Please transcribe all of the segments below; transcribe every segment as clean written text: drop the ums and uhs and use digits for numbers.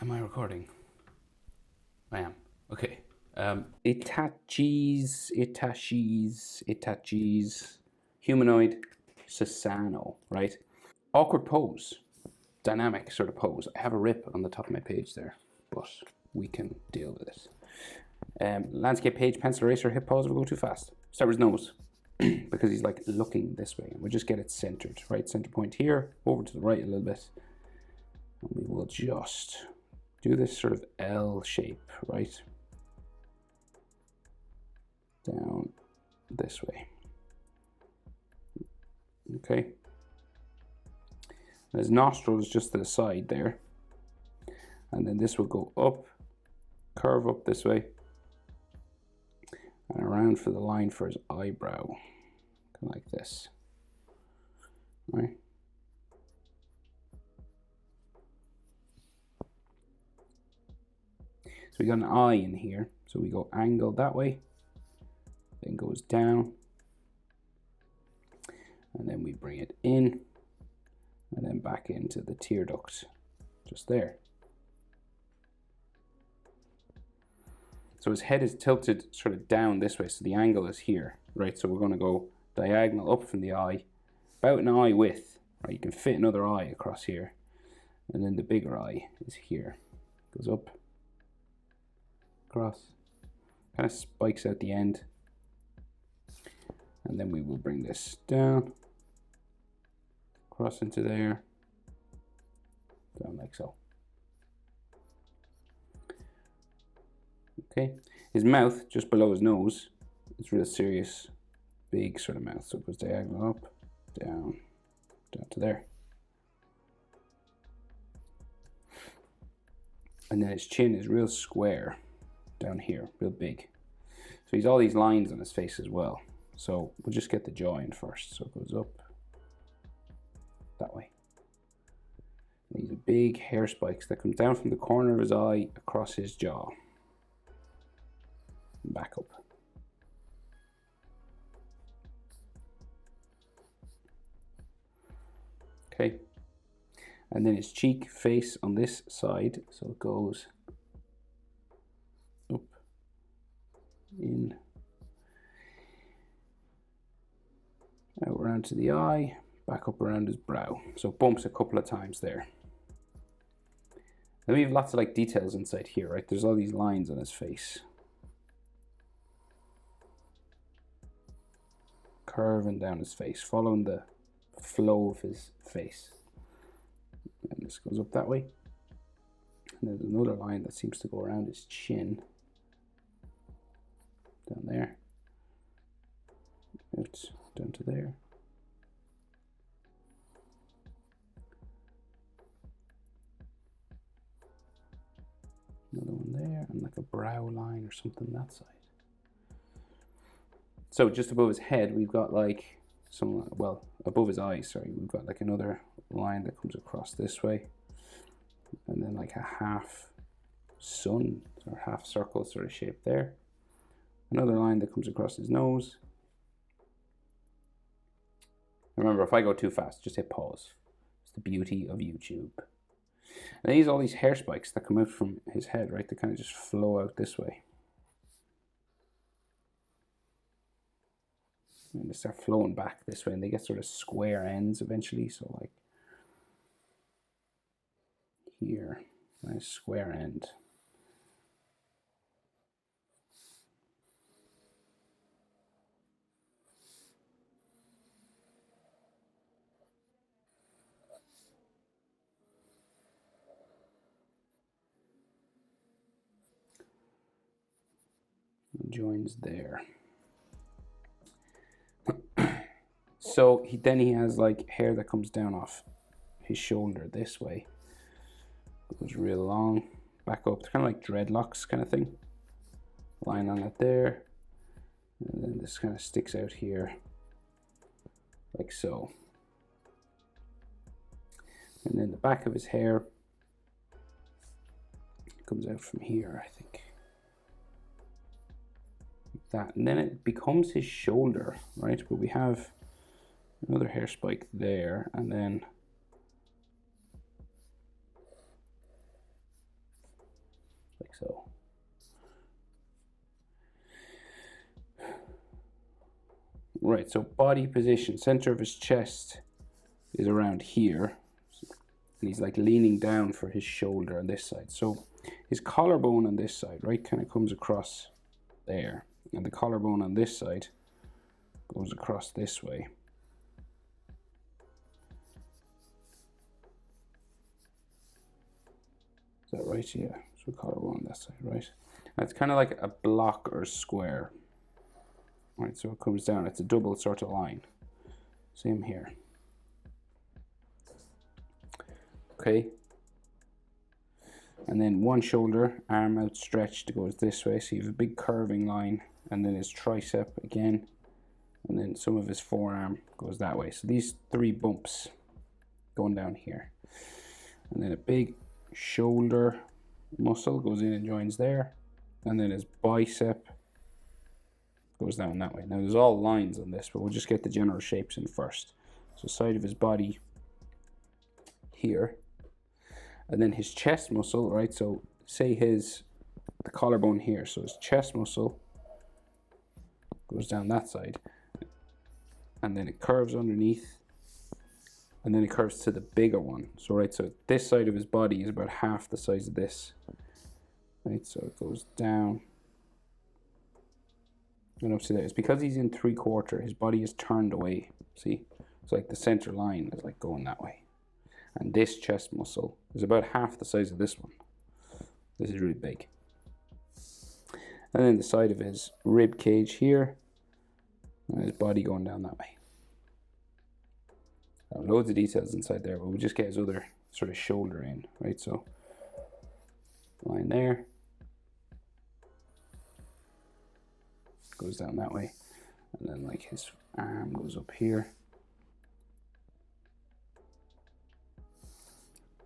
Am I recording? I am. Okay. Itachi's humanoid Susanoo, right? Awkward pose, dynamic sort of pose. I have a rip on the top of my page there, but we can deal with it. Landscape page, pencil eraser, hip pose will go too fast. Start with his nose, because he's like looking this way. And we'll just get it centered, right? Center point here, over to the right a little bit. And we will just do this sort of L shape, right? Down this way. Okay. And his nostril is just to the side there. And then this will go up, curve up this way, and around for the line for his eyebrow, kind of like this. Right. So we got an eye in here. So we go angled that way, then goes down, and then we bring it in, and then back into the tear duct, just there. So his head is tilted sort of down this way, so the angle is here, right? So we're going to go diagonal up from the eye, about an eye width, right? You can fit another eye across here, and then the bigger eye is here. Goes up, across, kind of spikes out the end, and then we will bring this down, across into there, down like so. Okay, his mouth just below his nose is real serious, big sort of mouth. So it goes diagonal up, down, down to there. And then his chin is real square down here, real big. So he's all these lines on his face as well. So we'll just get the jaw in first. So it goes up that way. And these are big hair spikes that come down from the corner of his eye across his jaw. Back up. Okay. And then his cheek face on this side. So it goes up, in, out around to the eye, back up around his brow. So bumps a couple of times there. Then we have lots of like details inside here, right? There's all these lines on his face. Curving down his face, following the flow of his face. And this goes up that way. And there's another line that seems to go around his chin. Down there. Out, down to there. Another one there, and like a brow line or something that side. So just above his head, we've got like some, well, above his eyes, sorry, we've got like another line that comes across this way. And then like a half sun or half circle sort of shape there. Another line that comes across his nose. Remember, if I go too fast, just hit pause. It's the beauty of YouTube. And these are all these hair spikes that come out from his head, right? They kind of just flow out this way. And they start flowing back this way, and they get sort of square ends eventually. So like here, nice square end. And joins there. So then he has like hair that comes down off his shoulder this way. Goes real long, back up. It's kind of like dreadlocks kind of thing. Line on it there. And then this kind of sticks out here, like so. And then the back of his hair comes out from here, I think. Like that. And then it becomes his shoulder, right? But we have another hair spike there, and then like so. Right, so body position, center of his chest is around here. And he's like leaning down for his shoulder on this side. So his collarbone on this side, right, kind of comes across there. And the collarbone on this side goes across this way. Is that right? Yeah, so collarbone on that side, right? And it's kind of like a block or a square. Right, so it comes down, it's a double sort of line. Same here. Okay. And then one shoulder, arm outstretched, goes this way. So you have a big curving line, and then his tricep again, and then some of his forearm goes that way. So these three bumps going down here. And then a big shoulder muscle goes in and joins there. And then his bicep goes down that way. Now there's all lines on this, but we'll just get the general shapes in first. So side of his body here, and then his chest muscle, right? So say the collarbone here, so his chest muscle goes down that side, and then it curves underneath, and then it curves to the bigger one. So right, so this side of his body is about half the size of this, right? So it goes down and up to there. It's because he's in 3/4, his body is turned away. See, it's like the center line is like going that way, and this chest muscle is about half the size of this one. This is really big. And then the side of his rib cage here, and his body going down that way. Loads of details inside there, but we'll just get his other sort of shoulder in, right? So line there, goes down that way, and then like his arm goes up here,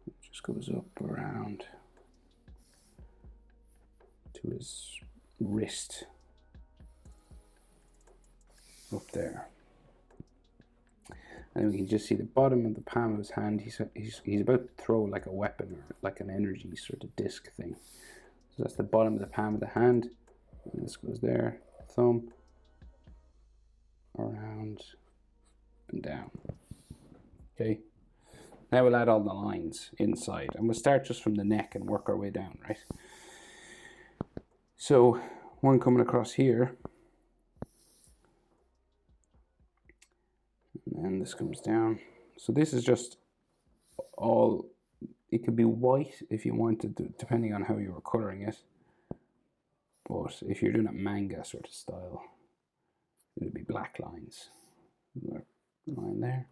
it just goes up around to his wrist up there. And we can just see the bottom of the palm of his hand. He's about to throw like a weapon or like an energy sort of disc thing. So that's the bottom of the palm of the hand. And this goes there, thumb, around, and down. Okay. Now we'll add all the lines inside. And we'll start just from the neck and work our way down, right? So one coming across here. And this comes down. So this is just all, it could be white if you wanted to, depending on how you were coloring it. But if you're doing a manga sort of style, it would be black lines. Line there.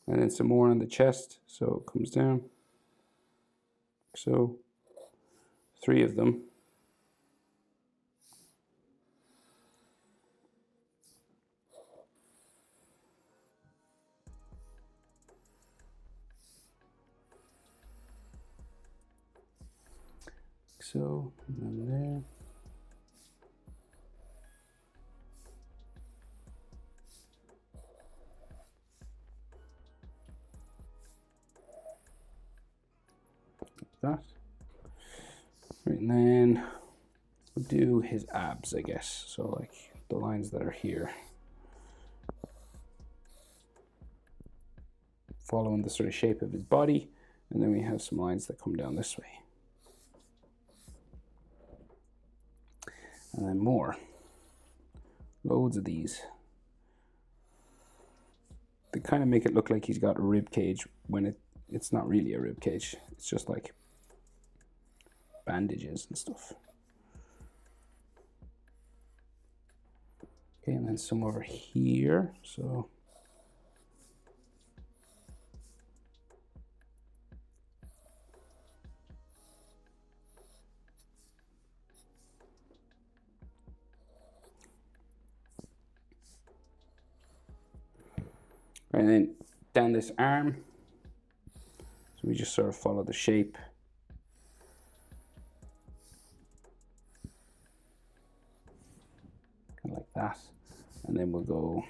And then some more on the chest. So it comes down. So 3 of them. So, and then there. Like that. Right, and then we'll do his abs, I guess. So like the lines that are here. Following the sort of shape of his body. And then we have some lines that come down this way. And then more. Loads of these. They kind of make it look like he's got a rib cage when it's not really a rib cage. It's just like bandages and stuff. Okay, and then some over here. So and then down this arm, so we just sort of follow the shape. Kind of like that. And then we'll go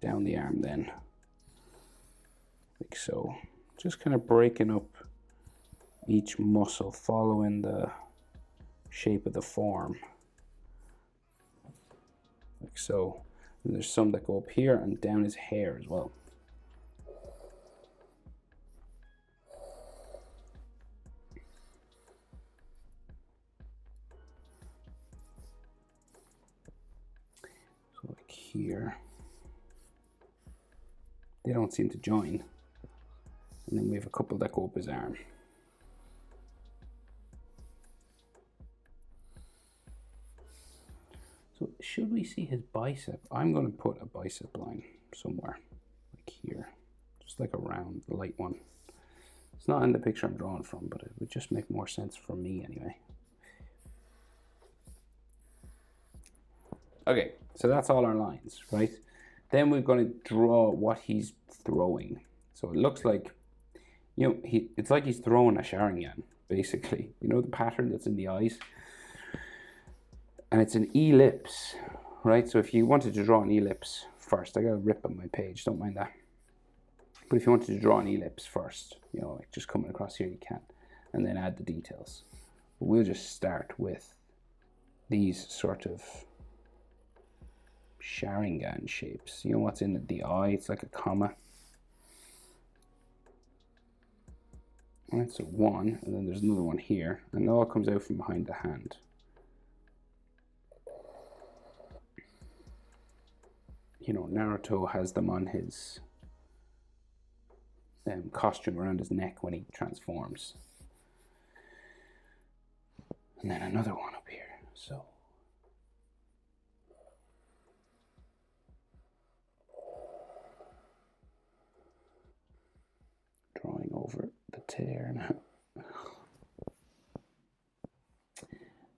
down the arm then, like so. Just kind of breaking up each muscle following the shape of the form, like so. And there's some that go up here and down his hair as well. So like here, they don't seem to join. And then we have a couple that go up his arm. So should we see his bicep? I'm going to put a bicep line somewhere, like here, just like a round, light one. It's not in the picture I'm drawing from, but it would just make more sense for me anyway. Okay, so that's all our lines, right? Then we're going to draw what he's throwing. So it looks like, you know, it's like he's throwing a Sharingan, basically. You know the pattern that's in the eyes? And it's an ellipse, right? So if you wanted to draw an ellipse first, I got a rip on my page, don't mind that. But if you wanted to draw an ellipse first, you know, like just coming across here, you can, and then add the details. But we'll just start with these sort of Sharingan shapes. You know what's in the eye? It's like a comma. And that's a one, and then there's another one here, and it all comes out from behind the hand. You know, Naruto has them on his costume around his neck when he transforms. And then another one up here. So drawing over the tear now.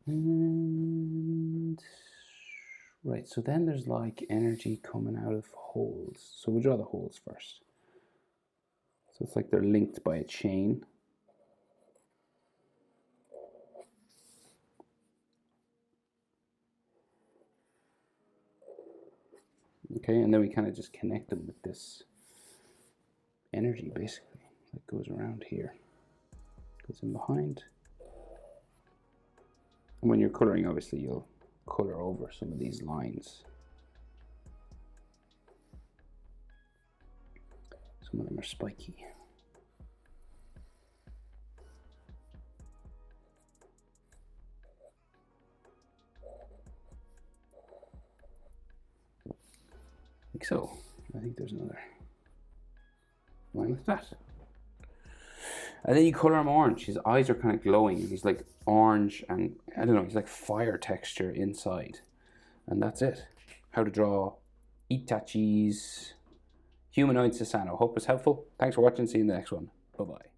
And right, so then there's like energy coming out of holes. So we'll draw the holes first. So it's like they're linked by a chain. Okay, and then we kind of just connect them with this energy, basically, that goes around here, goes in behind. And when you're coloring, obviously, you'll color over some of these lines. Some of them are spiky. Like so. I think there's another line like that. And then you color him orange. His eyes are kind of glowing, and he's like orange, and I don't know, he's like fire texture inside. And that's it. How to draw Itachi's Humanoid Susanoo. Hope it's helpful. Thanks for watching. See you in the next one. Bye-bye.